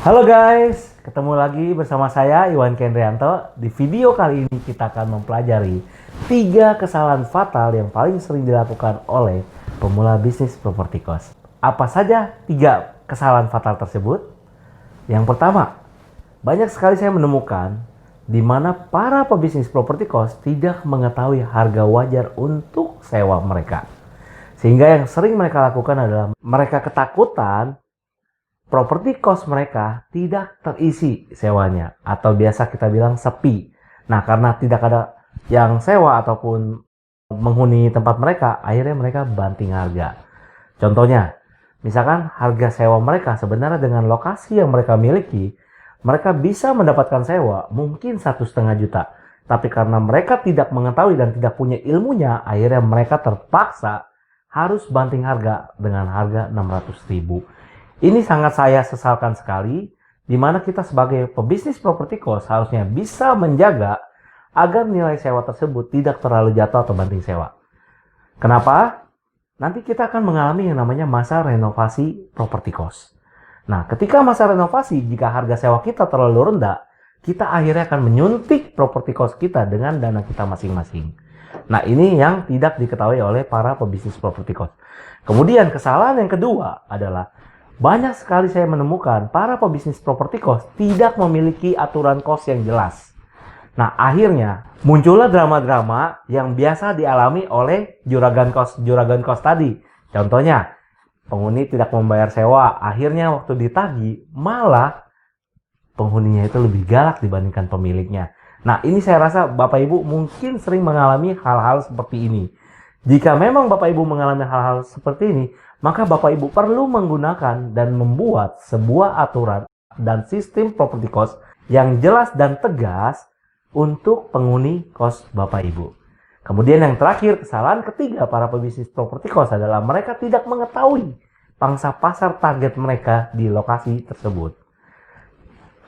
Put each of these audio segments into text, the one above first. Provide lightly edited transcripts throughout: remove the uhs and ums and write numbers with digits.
Halo guys, ketemu lagi bersama saya Iwan Kendrianto. Di video kali ini kita akan mempelajari 3 kesalahan fatal yang paling sering dilakukan oleh pemula bisnis properti kos. Apa saja 3 kesalahan fatal tersebut? Yang pertama, banyak sekali saya menemukan di mana para pebisnis properti kos tidak mengetahui harga wajar untuk sewa mereka. Sehingga yang sering mereka lakukan adalah mereka ketakutan properti kos mereka tidak terisi sewanya, atau biasa kita bilang sepi. Nah, karena tidak ada yang sewa ataupun menghuni tempat mereka, akhirnya mereka banting harga. Contohnya, misalkan harga sewa mereka sebenarnya dengan lokasi yang mereka miliki, mereka bisa mendapatkan sewa mungkin 1,5 juta. Tapi karena mereka tidak mengetahui dan tidak punya ilmunya, akhirnya mereka terpaksa harus banting harga dengan harga 600.000. Ini sangat saya sesalkan sekali, di mana kita sebagai pebisnis properti kos harusnya bisa menjaga agar nilai sewa tersebut tidak terlalu jatuh atau banting sewa. Kenapa? Nanti kita akan mengalami yang namanya masa renovasi properti kos. Nah, ketika masa renovasi, jika harga sewa kita terlalu rendah, kita akhirnya akan menyuntik properti kos kita dengan dana kita masing-masing. Nah, ini yang tidak diketahui oleh para pebisnis properti kos. Kemudian kesalahan yang kedua adalah banyak sekali saya menemukan para pebisnis properti kos tidak memiliki aturan kos yang jelas. Nah, akhirnya muncullah drama-drama yang biasa dialami oleh juragan kos tadi. Contohnya, penghuni tidak membayar sewa, akhirnya waktu ditagih malah penghuninya itu lebih galak dibandingkan pemiliknya. Nah, ini saya rasa Bapak Ibu mungkin sering mengalami hal-hal seperti ini. Jika memang Bapak Ibu mengalami hal-hal seperti ini, maka Bapak Ibu perlu menggunakan dan membuat sebuah aturan dan sistem properti kos yang jelas dan tegas untuk penghuni kos Bapak Ibu. Kemudian yang terakhir, kesalahan ketiga para pebisnis properti kos adalah mereka tidak mengetahui pangsa pasar target mereka di lokasi tersebut.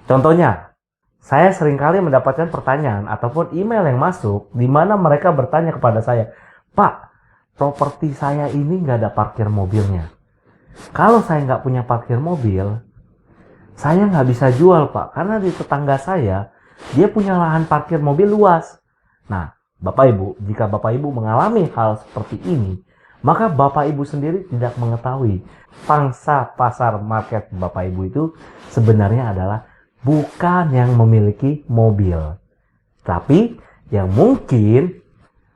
Contohnya, saya seringkali mendapatkan pertanyaan ataupun email yang masuk di mana mereka bertanya kepada saya, "Pak, properti saya ini nggak ada parkir mobilnya. Kalau saya nggak punya parkir mobil, saya nggak bisa jual, Pak. Karena di tetangga saya, dia punya lahan parkir mobil luas." Nah, Bapak Ibu, jika Bapak Ibu mengalami hal seperti ini, maka Bapak Ibu sendiri tidak mengetahui pangsa pasar market Bapak Ibu itu sebenarnya adalah bukan yang memiliki mobil, tapi yang mungkin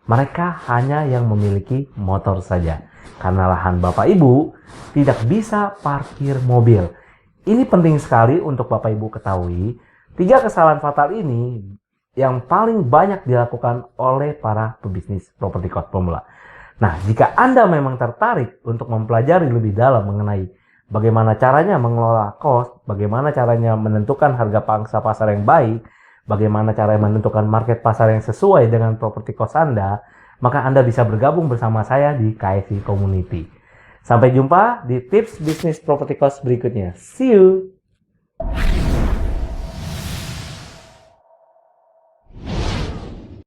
mereka hanya yang memiliki motor saja. Karena lahan Bapak Ibu tidak bisa parkir mobil. Ini penting sekali untuk Bapak Ibu ketahui. 3 kesalahan fatal ini yang paling banyak dilakukan oleh para pebisnis properti kos pemula. Nah, jika Anda memang tertarik untuk mempelajari lebih dalam mengenai bagaimana caranya mengelola kos, bagaimana caranya menentukan harga pangsa pasar yang baik, bagaimana cara menentukan market pasar yang sesuai dengan properti kos Anda, maka Anda bisa bergabung bersama saya di KSI Community. Sampai jumpa di tips bisnis properti kos berikutnya. See you!